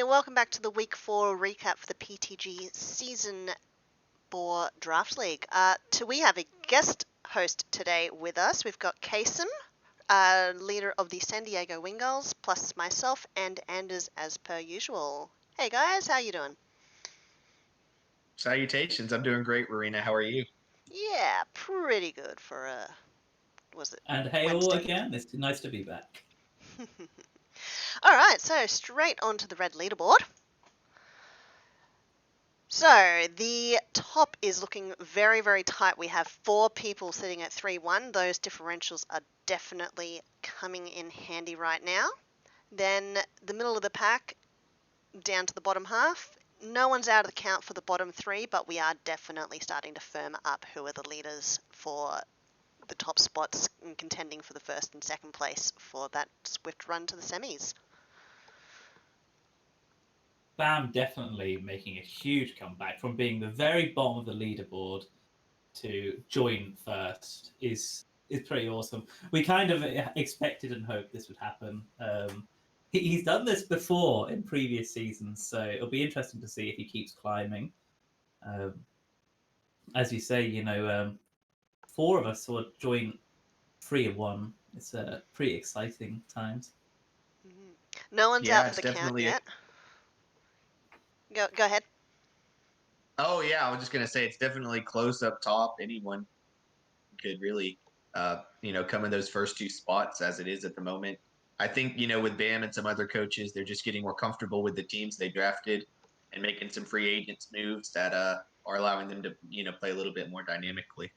and welcome back to the Week 4 recap for the PTG Season 4 Draft League. We have a guest host today with us. We've got Kasem, leader of the San Diego Wingulls, plus myself and Anders as per usual. Hey guys, how you doing? Salutations, I'm doing great, Rowena. How are you? Yeah, pretty good for And hey all Wednesday? again, it's nice to be back. Alright, so straight onto the red leaderboard. So, the top is looking very, very tight. We have 4 people sitting at 3-1. Those differentials are definitely coming in handy right now. Then, the middle of the pack, down to the bottom half. No one's out of the count for the bottom 3, but we are definitely starting to firm up who are the leaders for the top spots and contending for the first and second place for that swift run to the semis. BAM definitely making a huge comeback from being the very bottom of the leaderboard to join first is pretty awesome. We kind of expected and hoped this would happen. He's done this before in previous seasons, so it'll be interesting to see if he keeps climbing. As you say, 4 of us will join 3 of 1. It's pretty exciting times. No one's Yeah, out of it's the count definitely yet. Go ahead. Oh yeah, I was just gonna say it's definitely close up top. Anyone could really, come in those first 2 spots as it is at the moment. I think with Bam and some other coaches, they're just getting more comfortable with the teams they drafted and making some free agents moves that are allowing them to play a little bit more dynamically.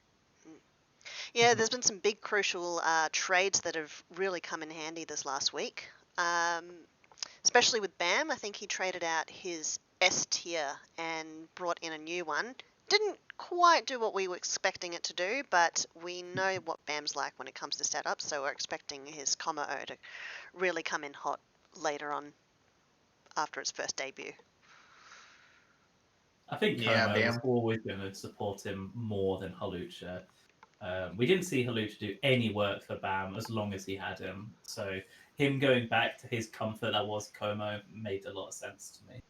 Yeah, there's been some big crucial trades that have really come in handy this last week. Especially with Bam, I think he traded out his S tier and brought in a new one. Didn't quite do what we were expecting it to do, but we know what Bam's like when it comes to setup, so we're expecting his Comma O to really come in hot later on after its first debut. I think Yeah, Como was Bam. always going to support him more than Halucha. We didn't see Halucha do any work for Bam as long as he had him. So him going back to his comfort that was Como made a lot of sense to me.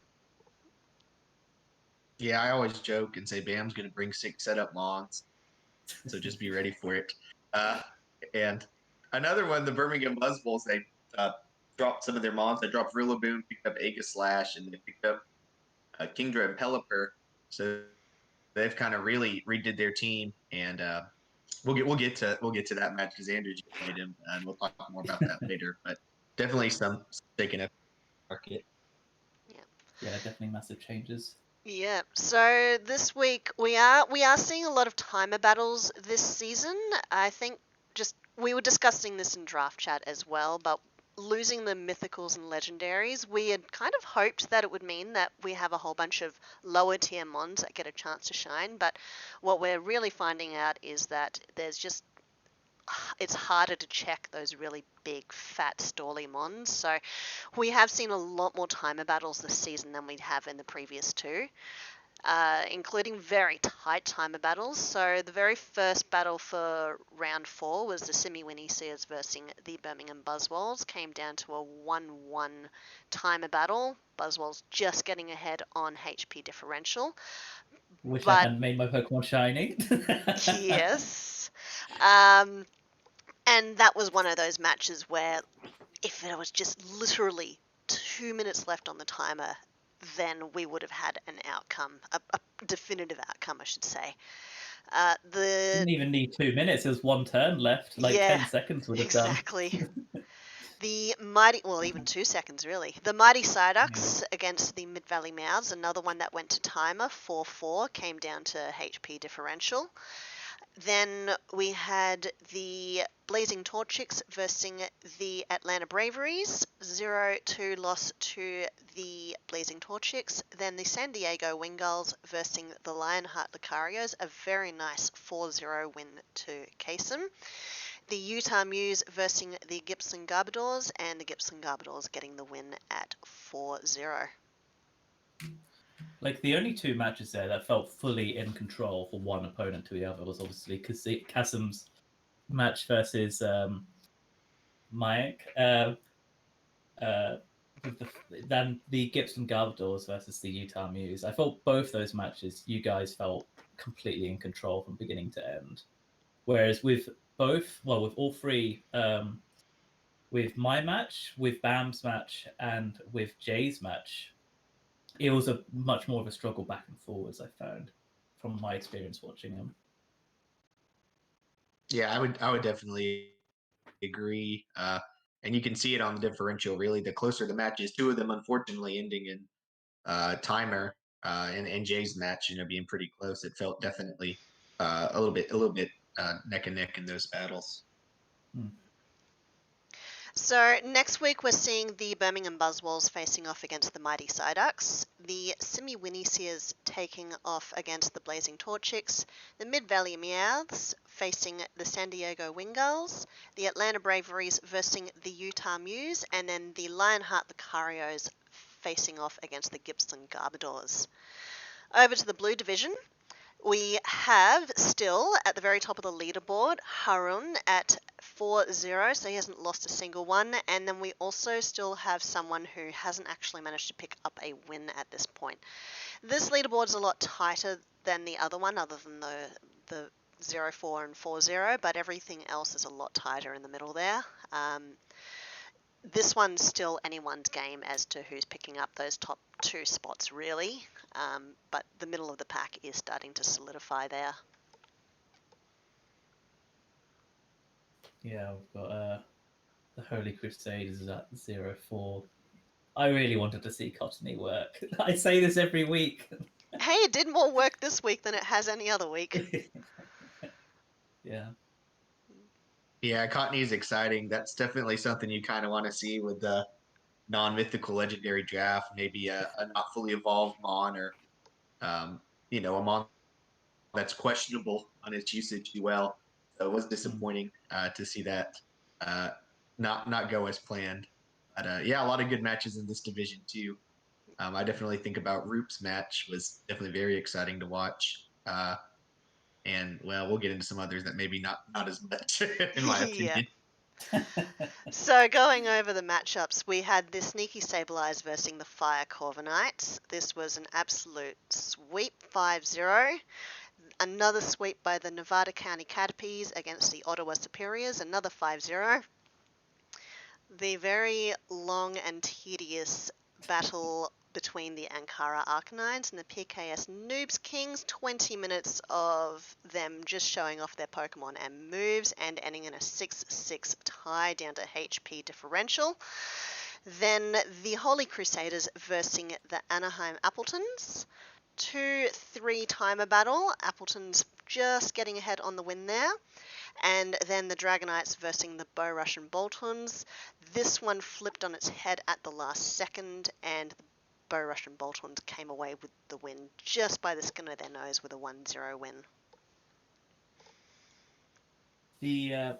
Yeah, I always joke and say Bam's going to bring 6 setup mons, so just be ready for it. And another one, the Birmingham Buzzballs, they dropped some of their mons. They dropped Rillaboom, picked up Aegis Slash, and they picked up Kingdra and Pelipper. So they've kind of really redid their team, and we'll get to that match because Andrew just played him, and we'll talk more about that later. But definitely some taking up market. Yeah, definitely massive changes. Yeah, so this week we are seeing a lot of timer battles this season. I think we were discussing this in draft chat as well, but losing the mythicals and legendaries, we had kind of hoped that it would mean that we have a whole bunch of lower tier mons that get a chance to shine, but what we're really finding out is that it's harder to check those really big, fat, stally mons. So we have seen a lot more timer battles this season than we have in the previous 2, including very tight timer battles. So the very first battle for round 4 was the Simiwinny Sears versus the Birmingham Buzzballs. Came down to a 1-1 timer battle. Buzzballs just getting ahead on HP differential. Wish I hadn't made my Pokemon shiny. Yes. And that was one of those matches where if there was just literally 2 minutes left on the timer, then we would have had an outcome, a definitive outcome, I should say. Didn't even need 2 minutes. There was 1 turn left. 10 seconds would have exactly. done. The mighty, well, even 2 seconds really. The mighty Psyducks against the Mid Valley Mouths, another one that went to timer, 4-4, came down to HP differential. Then we had the Blazing Torchics versus the Atlanta Braveries, 0-2 loss to the Blazing Torchics. Then the San Diego Wingulls versus the Lionheart Lucarios, a very nice 4-0 win to Kasem. The Utah Muse versus the Gibson Garbadors, and the Gibson Garbadors getting the win at 4-0. The only 2 matches there that felt fully in control for one opponent to the other was obviously Kasem's match versus Mayak. The than the Gibson Garbadors versus the Utah Muse. I thought both those matches, you guys felt completely in control from beginning to end. Whereas with both, well, with all three, with my match, with Bam's match, and with Jay's match, it was a much more of a struggle back and forwards, I found, from my experience watching them. Yeah, I would definitely agree. And you can see it on the differential. Really, the closer the match is, two of them unfortunately ending in timer. And Jay's match, being pretty close. It felt definitely a little bit neck and neck in those battles. So next week we're seeing the Birmingham Buzzwolves facing off against the Mighty Psyducks, the Simiwinny Sears taking off against the Blazing Torchics, the Mid-Valley Meowths facing the San Diego Wingulls, the Atlanta Braveries versus the Utah Muse, and then the Lionheart Lucarios facing off against the Gibson Garbadors. Over to the Blue Division. We have still at the very top of the leaderboard Harun at 4-0, so he hasn't lost a single one. And then we also still have someone who hasn't actually managed to pick up a win at this point. This leaderboard is a lot tighter than the other one, other than the 0-4 and 4-0, but everything else is a lot tighter in the middle there. This one's still anyone's game as to who's picking up those top two spots, really. But the middle of the pack is starting to solidify there. Yeah, we've got the Holy Crusaders at 0-4. I really wanted to see Cottony work. I say this every week. Hey, it did more work this week than it has any other week. Yeah. Yeah, Cottony is exciting. That's definitely something you kind of want to see with the non-mythical legendary draft. Maybe a not fully evolved Mon, or a Mon that's questionable on its usage as well. So it was disappointing to see that not go as planned. But yeah, a lot of good matches in this division too. I definitely think about Roop's match was definitely very exciting to watch. And well, we'll get into some others that maybe not as much in my opinion. So going over the matchups, we had the Sneaky Sableyes versus the Fire Corviknights. This was an absolute sweep, 5-0. Another sweep by the Nevada County Caterpies against the Ottawa Superiors, another 5-0. The very long and tedious battle between the Ankara Arcanines and the PKS Noobs Kings, 20 minutes of them just showing off their Pokemon and moves and ending in a 6-6 tie down to HP differential. Then the Holy Crusaders versus the Anaheim Appletons. 2-3 timer battle. Appletons just getting ahead on the win there. And then the Dragonites versus the Bow Russian Boltons. This one flipped on its head at the last second, and the Bow Russian Boltons came away with the win just by the skin of their nose with a 1-0 win. The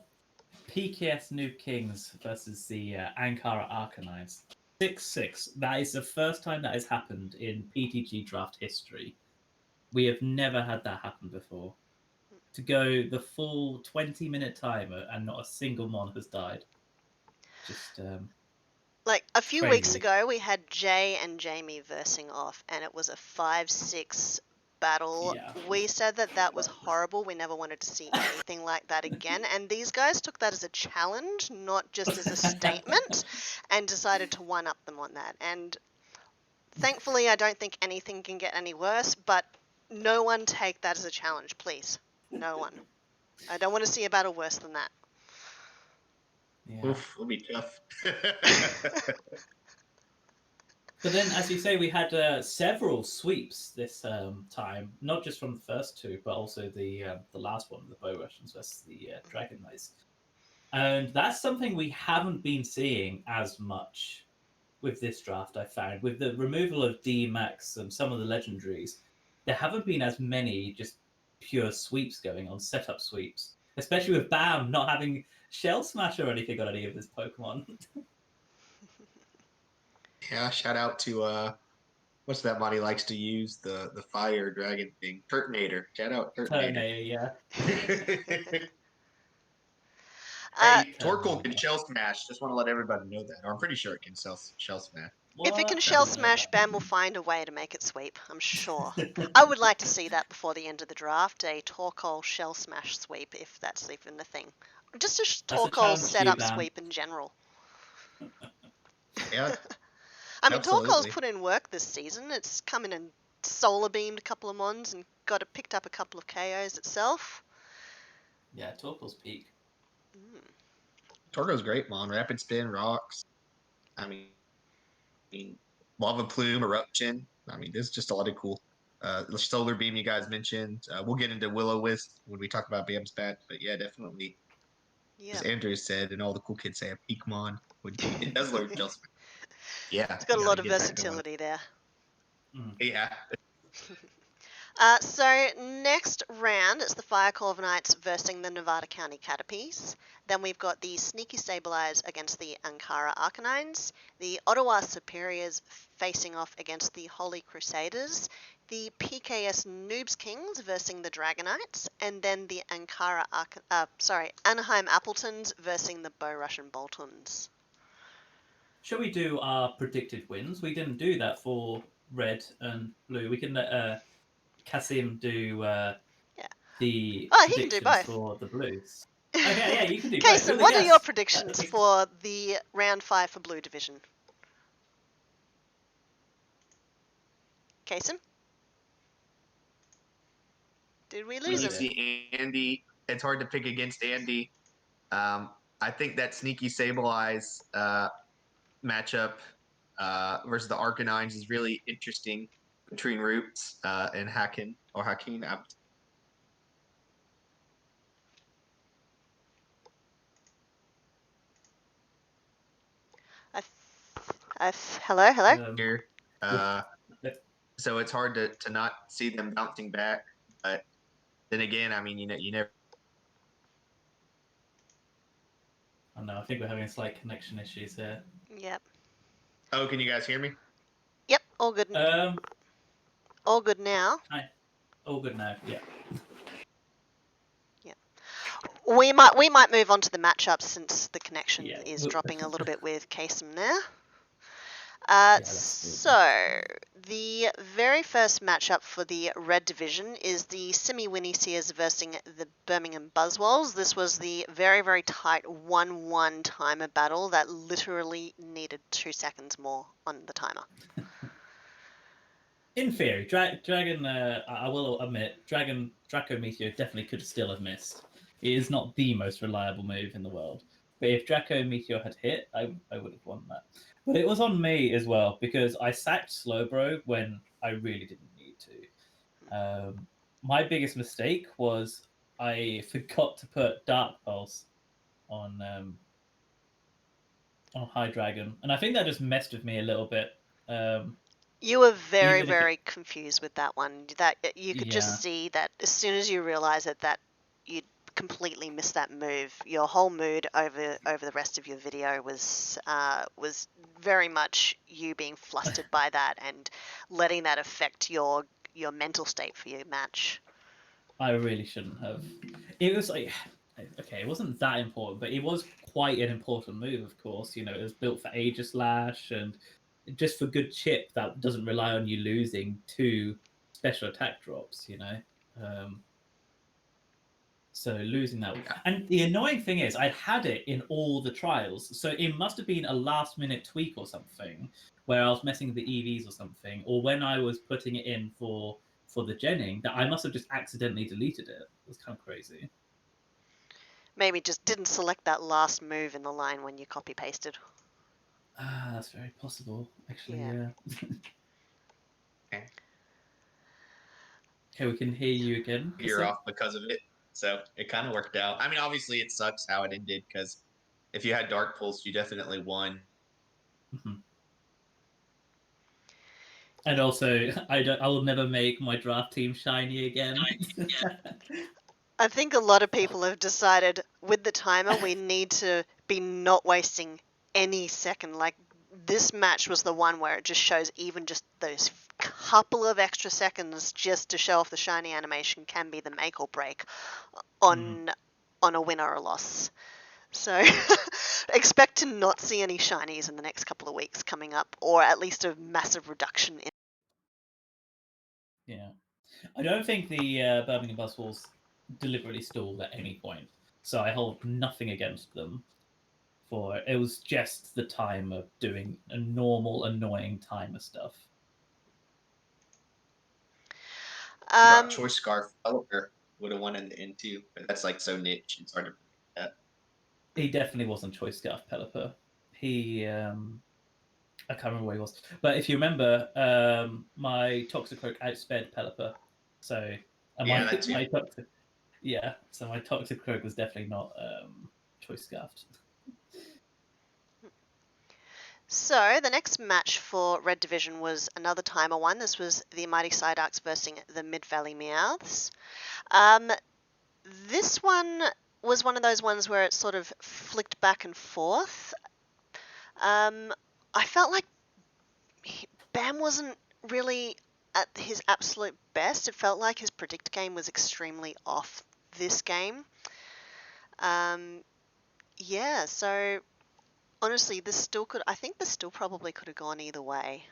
PKS Noob Kings versus the Ankara Arcanines. 6-6. That is the first time that has happened in PTG draft history. We have never had that happen before. To go the full 20-minute timer and not a single Mon has died. Just like a few crazy. Weeks ago, we had Jay and Jamie versing off, and it was a 5-6 battle. Yeah. We said that was horrible. We never wanted to see anything like that again. And these guys took that as a challenge, not just as a statement, and decided to one-up them on that. And thankfully, I don't think anything can get any worse, but no one take that as a challenge, please. No one. I don't want to see a battle worse than that. Yeah. Oof, it'll be tough. But then, as you say, we had several sweeps this time, not just from the first two, but also the last one, the Bow Russians versus the Dragon Knights. And that's something we haven't been seeing as much with this draft, I found. With the removal of D-Max and some of the legendaries, there haven't been as many just pure sweeps going on, setup sweeps. Especially with Bam not having Shell Smash or anything on any of his Pokemon. Yeah, shout out to what's that body likes to use, the fire dragon thing, Turtonator. Shout out Turtonator. Yeah. Hey, Torkoal can Shell Smash. Just want to let everybody know that. Or I'm pretty sure it can Shell Smash. If it can What? I shell didn't know smash, that. Bam will find a way to make it sweep, I'm sure. I would like to see that before the end of the draft, a Torkoal shell smash sweep, if that's even a thing. Just a That's a Torkoal challenge to you, setup Bam. sweep in general. Yeah, I mean, Torkoal's absolutely. put in work this season. It's come in and solar beamed a couple of mons and picked up a couple of KOs itself. Yeah, Torkoal's peak. Torgo's great, Mon. Rapid spin, rocks. I mean, lava plume, eruption. I mean, there's just a lot of cool. The solar beam you guys mentioned. We'll get into Will-O-Wisp when we talk about Bam's bat, but yeah, definitely. Yeah. As Andrew said, and all the cool kids say, a peak Mon would be. It does learn Chelsea. Yeah, It's got you a got lot to of get that going. versatility there. Yeah. So next round, it's the Fire Corps Knights versus the Nevada County Caterpies. Then we've got the Sneaky Sableyes against the Ankara Arcanines, the Ottawa Superiors facing off against the Holy Crusaders, the PKS Noobs Kings versus the Dragonites, and then the Anaheim Appletons versus the Bow Russian Boltons. Shall we do our predicted wins? We didn't do that for red and blue. We can let Kasem do the Oh, he can do predictions both. for the blues. Okay, yeah, you can do both. Kasem, You're the what are your guest. predictions for the round 5 for Blue Division? Kasem? Did we When lose you him? see Andy, it's hard to pick against Andy. I think that Sneaky Sableyes matchup versus the Arcanines is really interesting between Roots and Hakin or Hakin. Hello? Here. So it's hard to not see them bouncing back. But then again, I mean, you never. Oh no, I think we're having slight connection issues here. Yep. Oh, can you guys hear me? Yep, all good. All good now. Hi. All good now. Yeah. Yep. We might move on to the matchups since the connection Yeah. is dropping a little bit with Kasem there. That's So, the very first matchup for the Red Division is the Simiwinny Sears versus the Birmingham Buzzwolves. This was the very, very tight 1-1 timer battle that literally needed 2 seconds more on the timer. In theory, Dragon, I will admit, Draco Meteor definitely could still have missed. It is not the most reliable move in the world. But if Draco Meteor had hit, I would have won that. But it was on me as well, because I sacked Slowbro when I really didn't need to. My biggest mistake was I forgot to put Dark Pulse on High Dragon. And I think that just messed with me a little bit. You were very, Even if very confused with that one. That you could Yeah. just see that as soon as you realize that you'd completely missed that move. Your whole mood over the rest of your video was very much you being flustered by that and letting that affect your mental state for your match. I really shouldn't have. It was like, okay, it wasn't that important, but it was quite an important move, of course. You know, it was built for Aegislash and just for good chip that doesn't rely on you losing 2 special attack drops, you know? So losing that. And the annoying thing is, I'd had it in all the trials. So it must have been a last minute tweak or something where I was messing with the EVs or something, or when I was putting it in for the genning, that I must have just accidentally deleted it. It was kind of crazy. Maybe just didn't select that last move in the line when you copy pasted. That's very possible, actually. Yeah. Okay. Okay, we can hear you again. You're off because of it. So it kind of worked out. I mean, obviously it sucks how it ended because if you had Dark Pulse, you definitely won. Mm-hmm. And also, I will never make my draft team shiny again. I think a lot of people have decided with the timer we need to be not wasting any second. Like this match was the one where it just shows even just those couple of extra seconds just to show off the shiny animation can be the make or break on a win or a loss. So expect to not see any shinies in the next couple of weeks coming up, or at least a massive reduction in. Yeah. I don't think the Birmingham Buzzballs deliberately stalled at any point, so I hold nothing against them. For it was just the time of doing a normal, annoying timer stuff. Got Choice Scarf Developer would have won in the end too, but that's like so niche. It's hard to predict that. He definitely wasn't Choice Scarf Pelipper. He, I can't remember where he was, but if you remember, my Toxicroak outsped Pelipper. So Yeah, that too. so my Toxicroak was definitely not Choice Scarfed. So the next match for Red Division was another timer one. This was the Mighty Psyducks versus the Mid Valley Meowths. This one was one of those ones where it sort of flicked back and forth. I felt like Bam wasn't really at his absolute best. It felt like his predict game was extremely off this game. Yeah, so honestly, I think this still probably could have gone either way.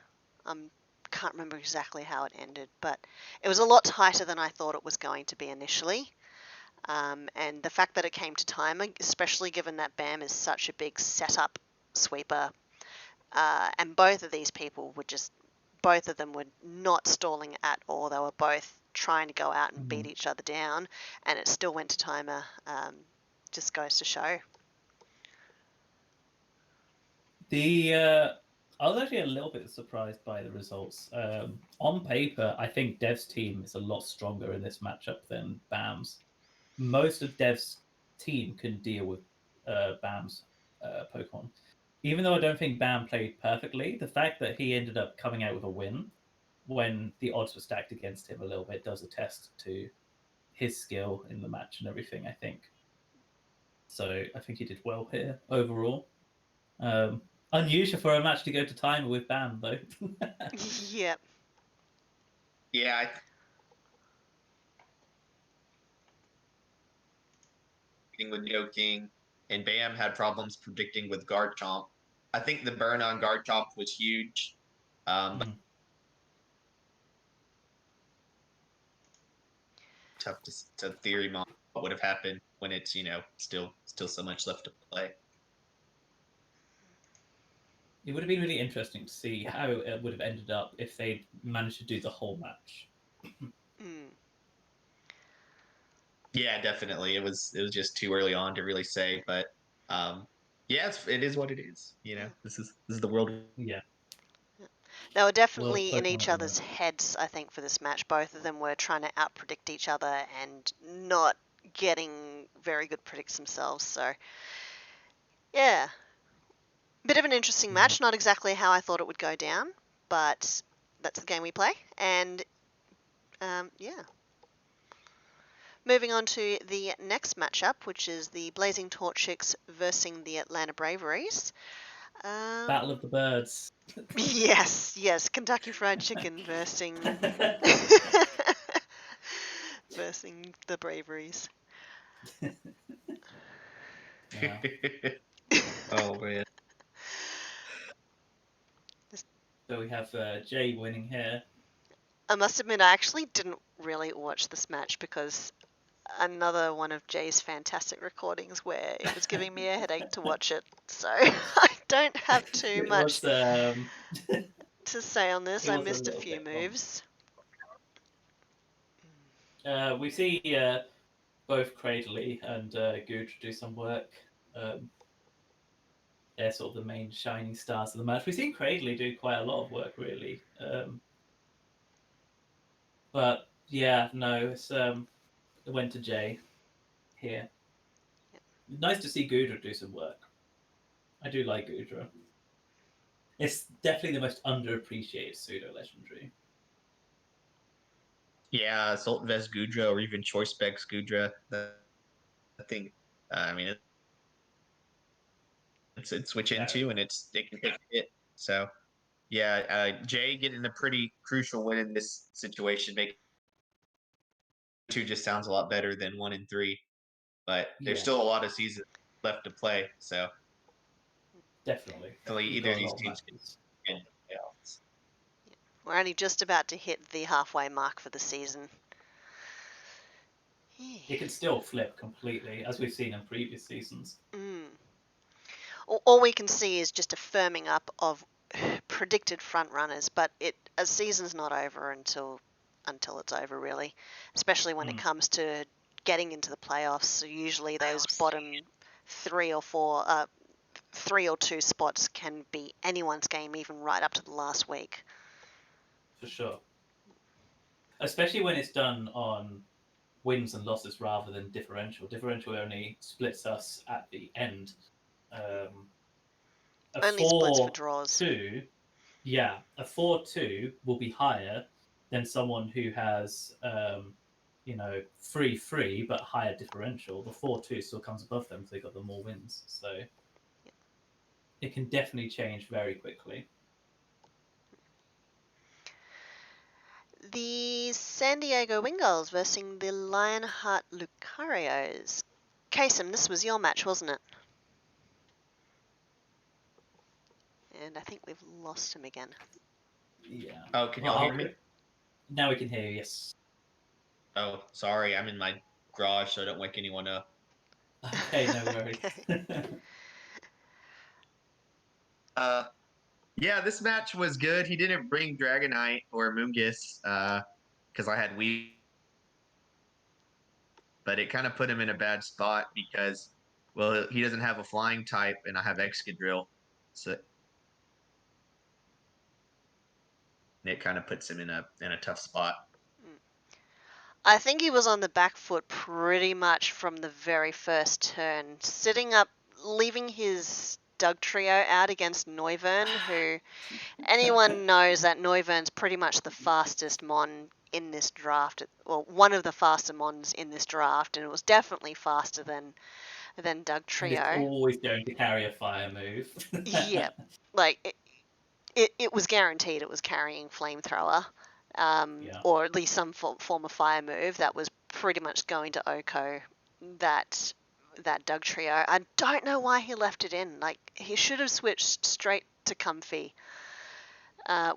Can't remember exactly how it ended, but it was a lot tighter than I thought it was going to be initially. And the fact that it came to timer, especially given that Bam is such a big setup sweeper, and both of these people both of them were not stalling at all. They were both trying to go out and beat each other down, and it still went to timer. Just goes to show. I was actually a little bit surprised by the results. On paper, I think Dev's team is a lot stronger in this matchup than Bam's. Most of Dev's team can deal with Bam's Pokemon. Even though I don't think Bam played perfectly, the fact that he ended up coming out with a win when the odds were stacked against him a little bit does attest to his skill in the match and everything, I think. So I think he did well here overall. Unusual for a match to go to timer with Bam, though. Yep. Yeah, I think with Joe King and Bam had problems predicting with Garchomp. I think the burn on Garchomp was huge. But tough to theory model what would have happened when it's still so much left to play. It would have been really interesting to see how it would have ended up if they managed to do the whole match. Yeah, definitely. It was just too early on to really say, but yeah, it is what it is. This is the world. Yeah. They were Well, definitely in Pokemon each at the other's moment. heads, I think, for this match. Both of them were trying to out-predict each other and not getting very good predicts themselves. So, yeah. Bit of an interesting match. Not exactly how I thought it would go down, but that's the game we play. And, yeah. Moving on to the next matchup, which is the Blazing Torchics versus the Atlanta Braveries. Battle of the Birds. Yes, Kentucky Fried Chicken versus the Braveries. Yeah. Oh man. So we have Jay winning here. I must admit, I actually didn't really watch this match because another one of Jay's fantastic recordings where it was giving me a headache to watch it. So I don't have too much to say on this. I missed a few moves. We see both Cradley and Gudra do some work. They're sort of the main shining stars of the match. We've seen Cradley do quite a lot of work, really. But yeah, no, it went to Jay here. Yep. Nice to see Gudra do some work. I do like Gudra. It's definitely the most underappreciated pseudo legendary. Yeah, Sultan Vest Gudra or even Choice Specs Gudra. I think, I mean, it's switch into and it can take it. So yeah, Jay getting a pretty crucial win in this situation. Make 2 just sounds a lot better than 1 and 3, but there's still a lot of seasons left to play. So Definitely. either Got of a these lot of teams matches. can get the playoffs. We're only just about to hit the halfway mark for the season. It can still flip completely, as we've seen in previous seasons. All we can see is just a firming up of predicted front runners, but a season's not over until it's over, really. Especially when it comes to getting into the playoffs. So usually those bottom 3 or 4, 3 or 2 spots can be anyone's game, even right up to the last week. For sure. Especially when it's done on wins and losses rather than differential. Differential only splits us at the end. Only splits for draws. 4-2, yeah, a 4-2 will be higher than someone who has, 3-3 but higher differential. The 4-2 still comes above them because they got the more wins. So it can definitely change very quickly. The San Diego Wingulls versus the Lionheart Lucarios. Kasem, this was your match, wasn't it? And I think we've lost him again. Yeah. Oh, can y'all hear me? Now we can hear you, yes. Oh, sorry. I'm in my garage, so I don't wake anyone up. Okay, no worries. Yeah, this match was good. He didn't bring Dragonite or Moongus because I had Weave. But it kind of put him in a bad spot because, well, he doesn't have a flying type, and I have Excadrill. So it kind of puts him in a tough spot. I think he was on the back foot pretty much from the very first turn, sitting up, leaving his Dugtrio out against Noivern, who anyone knows that Noivern's pretty much the fastest mon in this draft. Well, one of the faster mons in this draft, and it was definitely faster than Dugtrio. And it's always going to carry a fire move. Yeah, like it was guaranteed it was carrying Flamethrower. Or at least some form of fire move that was pretty much going to Oko that Dugtrio. I don't know why he left it in. Like, he should have switched straight to Comfey,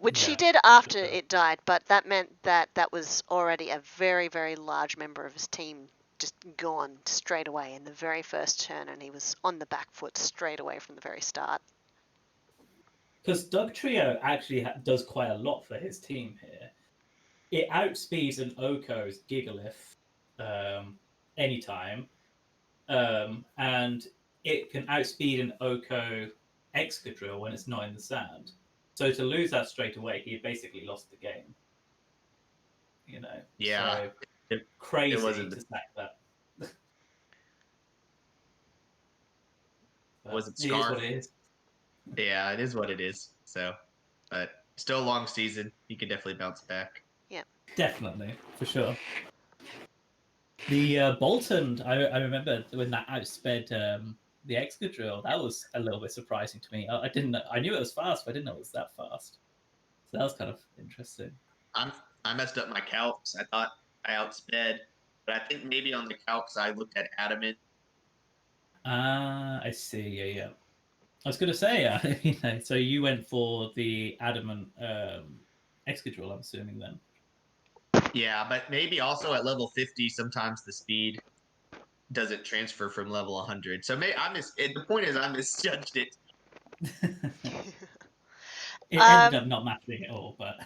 which he did after it died, but that meant that was already a very, very large member of his team just gone straight away in the very first turn, and he was on the back foot straight away from the very start. Because Dugtrio actually does quite a lot for his team here. It outspeeds an Oko's Gigalith anytime, and it can outspeed an Oko Excadrill when it's not in the sand. So to lose that straight away, he basically lost the game. Yeah, so crazy to sack that. Was it It is what it is. Yeah, it is what it is. So, but still a long season. He can definitely bounce back. Yeah, definitely, for sure. The Bolton, I remember when that outsped the Excadrill. That was a little bit surprising to me. I knew it was fast, but I didn't know it was that fast. So that was kind of interesting. I messed up my calcs. I thought I outsped, but I think maybe on the calcs I looked at Adamant. I see. Yeah. I was going to say, so you went for the Adamant Excadrill, I'm assuming then. Yeah, but maybe also at level 50, sometimes the speed doesn't transfer from level 100. So maybe the point is I misjudged it. It ended up not matching at all, but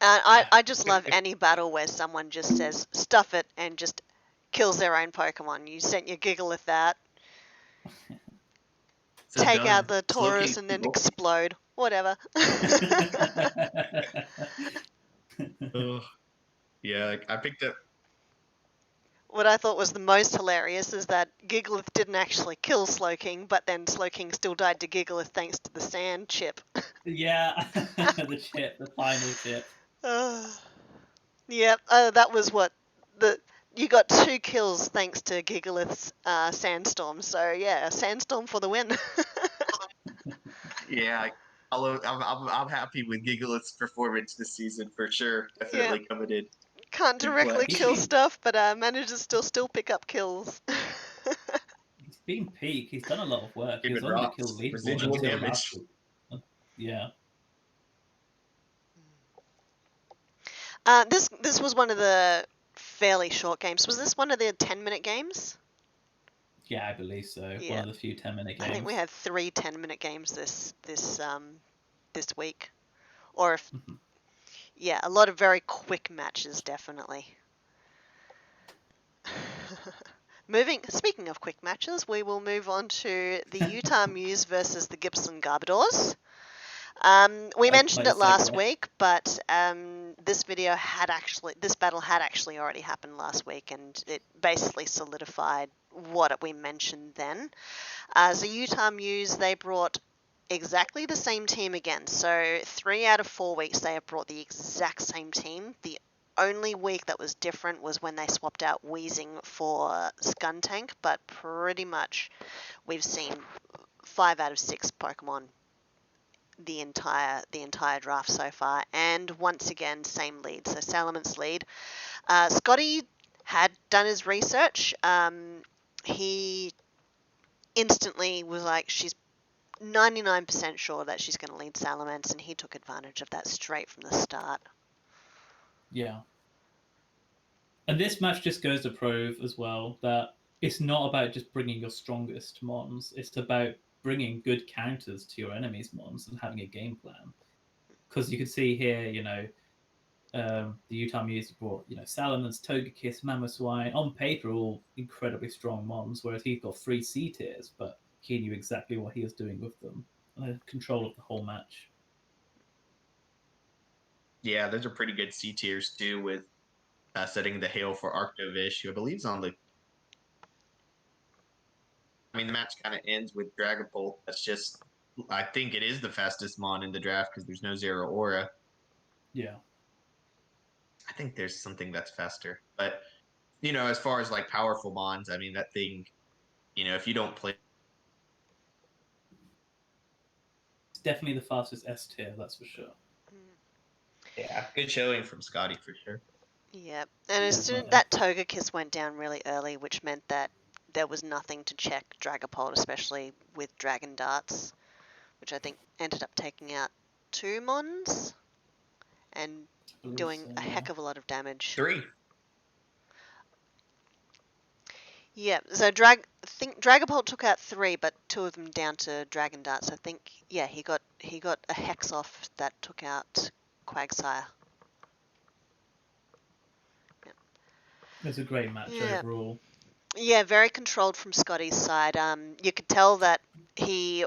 I just love any battle where someone just says stuff it and just kills their own Pokemon. You sent your Gigalith that. So take out the Taurus and then explode. Whatever. Yeah, I picked up. What I thought was the most hilarious is that Gigalith didn't actually kill Slowking, but then Slowking still died to Gigalith thanks to the sand chip. Yeah, the final chip. Yep, that was what you got 2 kills thanks to Gigalith's Sandstorm. So yeah, Sandstorm for the win. Yeah, I'm happy with Gigalith's performance this season for sure. Definitely coming in. Can't directly kill stuff, but manages to still pick up kills. been peak. He's done a lot of work. He was David on the Ross, kill leaderboard residual until damage. last week. Yeah. This was one of the fairly short games. Was this one of the 10-minute games? Yeah, I believe so. Yeah. One of the few 10-minute games. I think we had 3 10-minute games this week, or if, yeah, a lot of very quick matches, definitely. Speaking of quick matches, we will move on to the Utah Muse versus the Gibson Garbadors. We mentioned it last week, but this battle had actually already happened last week, and it basically solidified what we mentioned then. So Utah Muse, they brought exactly the same team again. So 3 out of 4 weeks they have brought the exact same team. The only week that was different was when they swapped out Wheezing for Skuntank, but pretty much we've seen 5 out of 6 Pokemon the entire draft so far, and once again same lead. So Salaman's lead. Scotty had done his research. He instantly was like, she's 99% sure that she's going to lead Salamence, and he took advantage of that straight from the start. Yeah. And this match just goes to prove as well that it's not about just bringing your strongest mons. It's about bringing good counters to your enemy's mons and having a game plan. Because you can see here, the Utah Muse brought, Salamence, Togekiss, Mamoswine, on paper all incredibly strong mons, whereas he's got 3 C tiers, but he knew exactly what he was doing with them. And had control of the whole match. Yeah, those are pretty good C tiers too, with setting the hail for Arctovish, who I believe is on the. I mean, the match kind of ends with Dragapult. That's just, I think it is the fastest mon in the draft because there's no Zero Aura. Yeah. I think there's something that's faster. But, as far as like powerful mons, I mean, that thing, if you don't play. It's definitely the fastest S tier, that's for sure. Yeah, good showing from Scotty for sure. Yeah, and as soon that Togekiss went down really early, which meant that there was nothing to check Dragapult, especially with Dragon Darts, which I think ended up taking out 2 mons and doing a heck of a lot of damage. 3. Yeah, so I think Dragapult took out 3, but 2 of them down to Dragon Darts. I think, yeah, he got a Hex off that took out Quagsire. It was a great match overall. Yeah, very controlled from Scotty's side. You could tell that he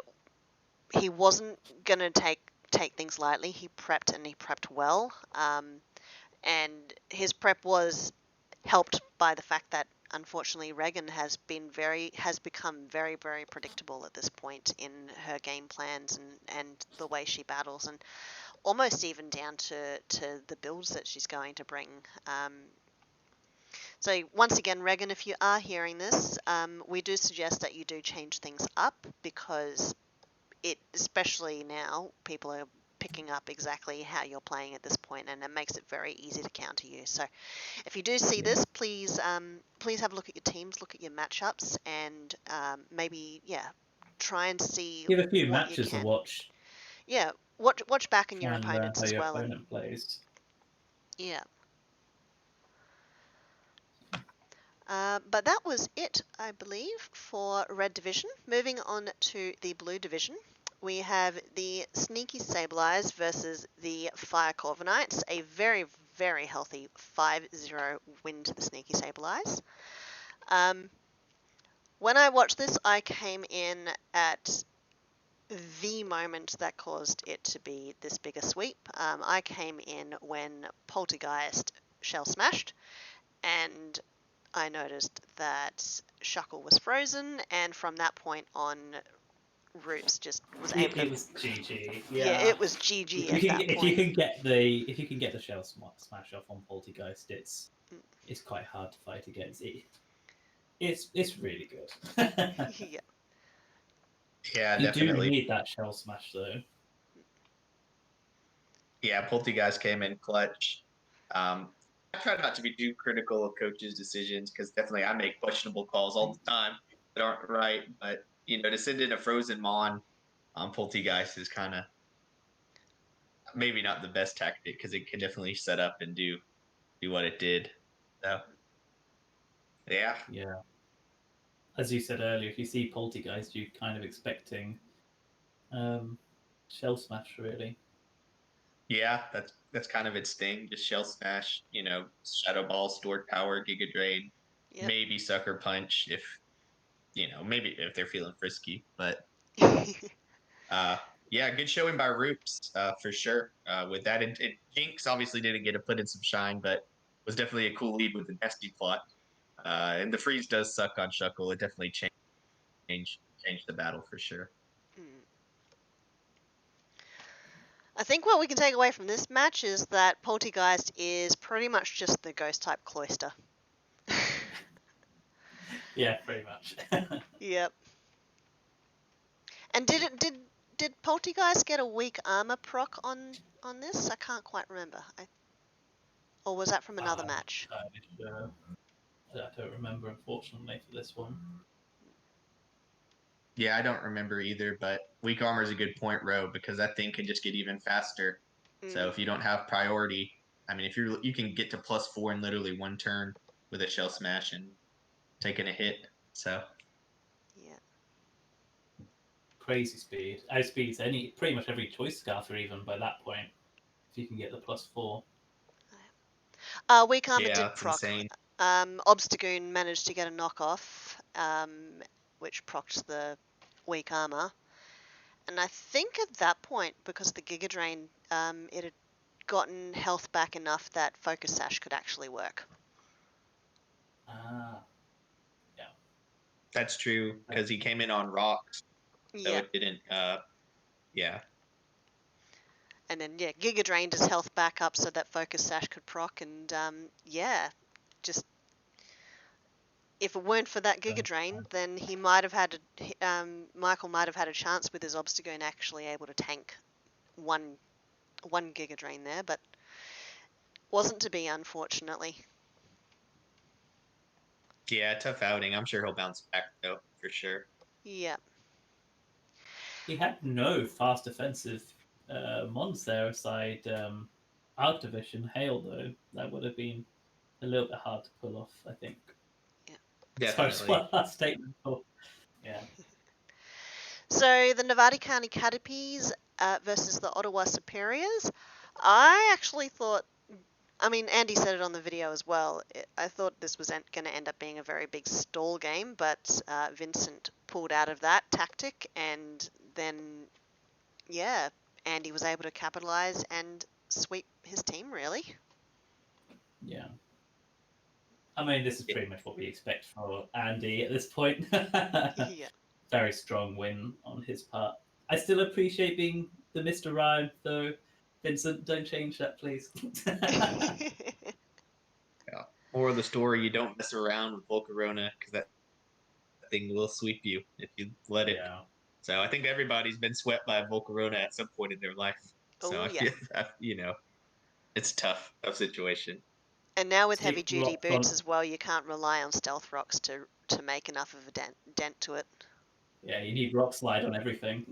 wasn't gonna take things lightly. He prepped, and he prepped well. And his prep was helped by the fact that unfortunately Regan has become very, very predictable at this point in her game plans and the way she battles, and almost even down to the builds that she's going to bring. So once again, Regan, if you are hearing this, we do suggest that you do change things up, because especially now, people are picking up exactly how you're playing at this point, and it makes it very easy to counter you. So if you do see this, please have a look at your teams, look at your matchups, and maybe try and see. Give a few matches to watch. Yeah, watch back in your opponents how as your well. Opponent plays. Yeah. But that was it, I believe, for Red Division. Moving on to the Blue Division, we have the Sneaky Sableyes versus the Fire Corviknights, a very, very healthy 5-0 win to the Sneaky Sableyes. When I watched this, I came in at the moment that caused it to be this bigger sweep. I came in when Poltergeist shell smashed, and I noticed that Shuckle was frozen, and from that point on, Roots just was able to. It was GG. Yeah, it was GG at that point. If you can get the shell smash off on Poltergeist, it's quite hard to fight against. It's really good. Yeah. Yeah, you definitely. do need that shell smash though. Yeah, Poltergeist came in clutch. I try not to be too critical of coaches' decisions, because definitely I make questionable calls all the time. that aren't right, but to send in a frozen Mon on Poltegeist is kind of maybe not the best tactic because it can definitely set up and do what it did. So yeah. Yeah. As you said earlier, if you see Poltergeist, you're kind of expecting Shell Smash, really. Yeah, that's kind of its thing. Just Shell Smash, Shadow Ball, Stored Power, Giga Drain, maybe Sucker Punch if maybe if they're feeling frisky. But yeah, good showing by Roops for sure. With that, Jinx obviously didn't get to put in some shine, but was definitely a cool lead with the nasty plot. And the freeze does suck on Shuckle. It definitely changed the battle for sure. I think what we can take away from this match is that Poltergeist is pretty much just the ghost type Cloyster. Yeah, pretty much. Yep. And did Poltergeist get a weak armor proc on this? I can't quite remember. Or was that from another match? I don't remember, unfortunately, for this one. Yeah, I don't remember either, but weak armor is a good point, Ro, because that thing can just get even faster. So if you don't have priority, I mean, if you can get to +4 in literally one turn with a Shell Smash and taking a hit. So yeah, crazy speed. Outspeeds pretty much every choice scarfer even by that point. If you can get the +4. weak armor yeah, did it's proc. insane. Obstagoon managed to get a knockoff, which procced the weak armor. And I think at that point, because of the Giga Drain, it had gotten health back enough that Focus Sash could actually work. Yeah. That's true, because he came in on rocks, so it didn't, yeah. And then, Giga drained his health back up so that Focus Sash could proc, and just if it weren't for that Giga Drain, then he might have had Michael might have had a chance with his Obstagoon actually able to tank one Giga Drain there, but wasn't to be, unfortunately. Yeah, tough outing. I'm sure he'll bounce back though, for sure. Yeah. He had no fast defensive mons there aside Arc Division Hail, though. That would have been a little bit hard to pull off, I think. Yeah. Definitely. Sorry, what last statement for? Yeah. So the Nevada County Caterpies versus the Ottawa Superiors. I actually thought, I mean, Andy said it on the video as well. I thought this was going to end up being a very big stall game, but Vincent pulled out of that tactic, and then, Andy was able to capitalize and sweep his team, really. Yeah. I mean, this is pretty much what we expect for Andy at this point. Yeah. Very strong win on his part. I still appreciate being the Mr. Rhyme, though. Vincent, don't change that, please. Yeah. Or the story, you don't mess around with Volcarona because that thing will sweep you if you let it. Yeah. So I think everybody's been swept by Volcarona at some point in their life. So I feel that, it's tough situation. And now with heavy duty boots as well, you can't rely on stealth rocks to make enough of a dent to it. Yeah, you need rock slide on everything.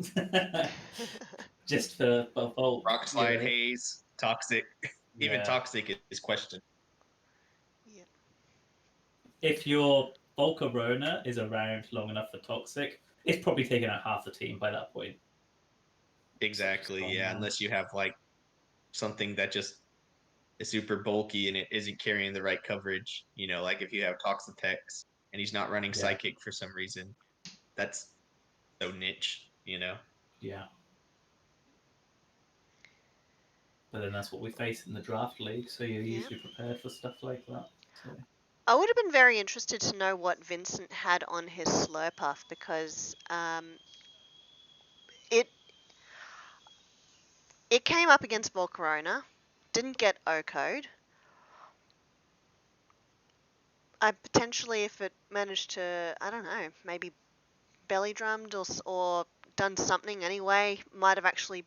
Just for Volt. Rock slide, haze, toxic. Even toxic is questioned. Yeah. If your Volcarona is around long enough for toxic, it's probably taken out half the team by that point. Exactly, yeah. Unless you have like something that just is super bulky and it isn't carrying the right coverage. Like if you have Toxapex and he's not running Psychic for some reason, that's so niche, Yeah. But then that's what we face in the draft league, so you're usually prepared for stuff like that. So. I would have been very interested to know what Vincent had on his Slurpuff, because it came up against Volcarona, didn't get O-code. I potentially, if it managed to, I don't know, maybe belly drummed or done something anyway, might have actually,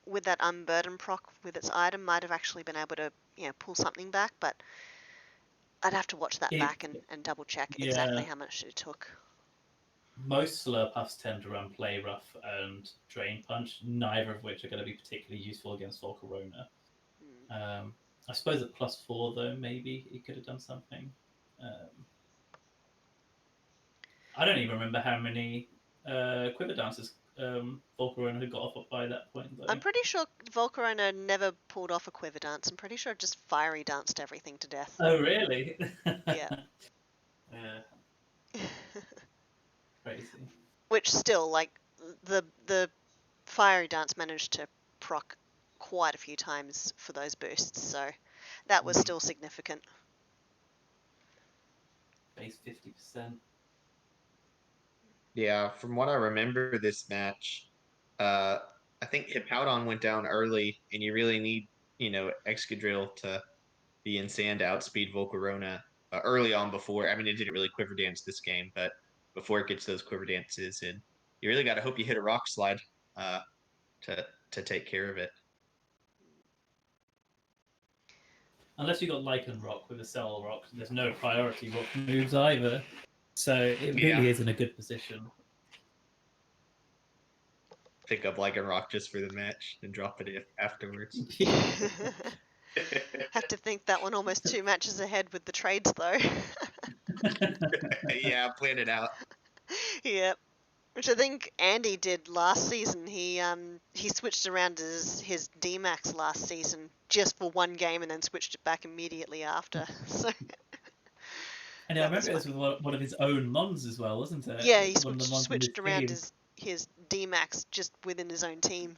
with that unburden proc with its item, might have actually been able to, pull something back. But I'd have to watch that back and double check exactly how much it took. most Slurpuffs tend to run Play Rough and Drain Punch, neither of which are going to be particularly useful against Volcarona. I suppose at +4 though, maybe he could have done something. I don't even remember how many Quiver Dances Volcarona had got off by that point though. I'm pretty sure Volcarona never pulled off a quiver dance. I'm pretty sure it just fiery danced everything to death. Oh really? Yeah. Crazy. Which still, like, the fiery dance managed to proc quite a few times for those boosts, so that was still significant. Base 50%. Yeah, from what I remember this match, I think Hippowdon went down early, and you really need, Excadrill to be in sand outspeed Volcarona early on before. I mean, it didn't really quiver dance this game, but before it gets those quiver dances, and you really got to hope you hit a rock slide to take care of it. Unless you got Lycan Rock with a Cell Rock, there's no priority rock moves either. So it really is in a good position. Pick up Lycan Rock just for the match and drop it afterwards. Had to think that one almost 2 matches ahead with the trades though. Yeah, plan it out. Yep. Which I think Andy did last season. He switched around his D-Max last season just for one game and then switched it back immediately after. So. And I remember it was with one of his own mons as well, wasn't it? Yeah, he switched around his D-Max just within his own team.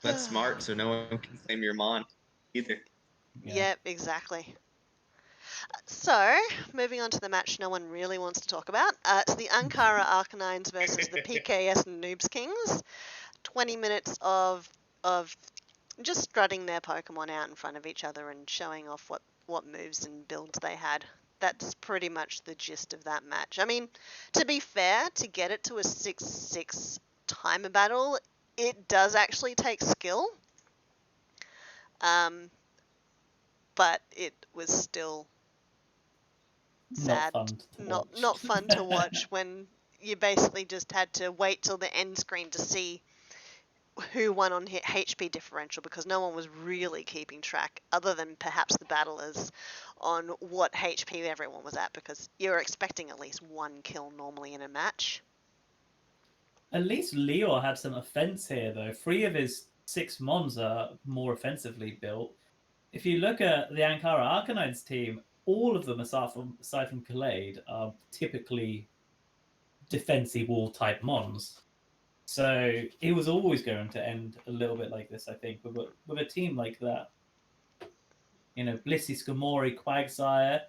That's smart, so no one can claim your mon either. Yep, exactly. So, moving on to the match no one really wants to talk about. It's the Ankara Arcanines versus the PKS Noobs Kings. 20 minutes of just strutting their Pokemon out in front of each other and showing off what moves and builds they had. That's pretty much the gist of that match. I mean, to be fair, to get it to a 6-6 timer battle, it does actually take skill. But it was still sad, not fun to watch when you basically just had to wait till the end screen to see who won on HP differential, because no one was really keeping track, other than perhaps the battlers, on what HP everyone was at, because you're expecting at least one kill normally in a match. At least Leo had some offense here, though. 3 of his 6 mons are more offensively built. If you look at the Ankara Arcanines team, all of them, aside from Khalid, are typically defensive wall type mons. So it was always going to end a little bit like this, I think, with a team like that. Blissey, Skamori, Quagsire,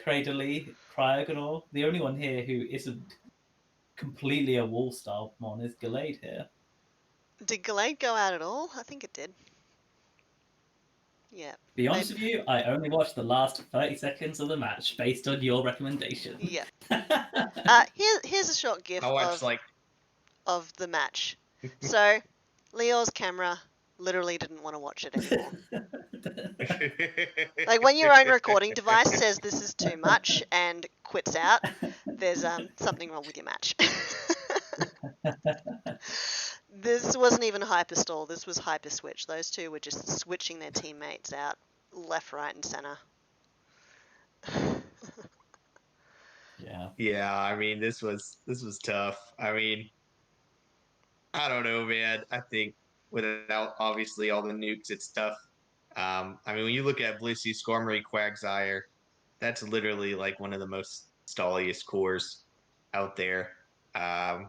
Cradley, Cryogonor. The only one here who isn't completely a wall style mon is Gallade here. Did Gallade go out at all? I think it did. Yeah. Be honest with you, I only watched the last 30 seconds of the match based on your recommendation. Yeah. Here's a short gif of the match. So, Leo's camera literally didn't want to watch it anymore. Like, when your own recording device says this is too much and quits out, there's something wrong with your match. This wasn't even Hyperstall, this was Hyperswitch. Those two were just switching their teammates out left, right, and center. Yeah, I mean, this was tough. I mean, I don't know, man. I think without obviously all the nukes, it's tough. I mean, when you look at Blissey, Skarmory, Quagsire, that's literally like one of the most stalliest cores out there. I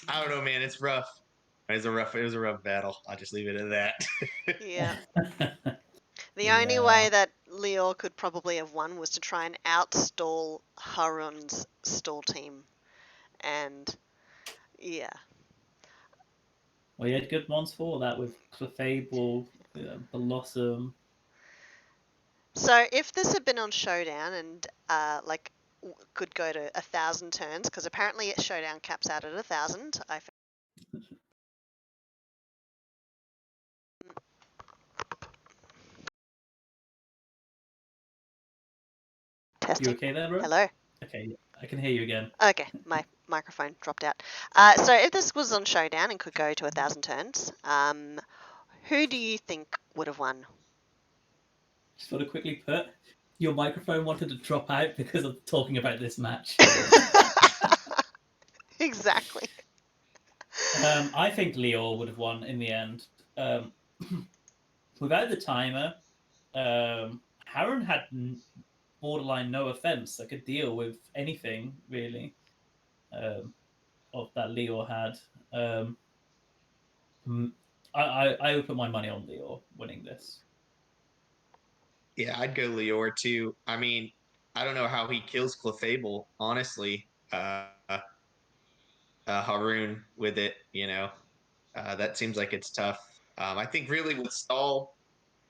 don't know, man. It's rough. It was a rough battle. I'll just leave it at that. Yeah. The only way that Leo could probably have won was to try and outstall Harun's stall team. And, yeah. Well, you had good mons for that with Clefable, Blossom. So if this had been on Showdown and, could go to 1,000 turns, because apparently Showdown caps out at 1,000, Testing. You okay there, bro? Hello. Okay, I can hear you again. Okay, my microphone dropped out. So if this was on Showdown and could go to 1,000 turns, who do you think would have won? Just want to quickly put, your microphone wanted to drop out because of talking about this match. Exactly. I think Lior would have won in the end. Without the timer, Harron had borderline no offense. I could deal with anything really of that Lior had. I would put my money on Lior winning this. Yeah, I'd go Lior too. I mean, I don't know how he kills Clefable, honestly. Haroon with it, that seems like it's tough. I think really with Stall,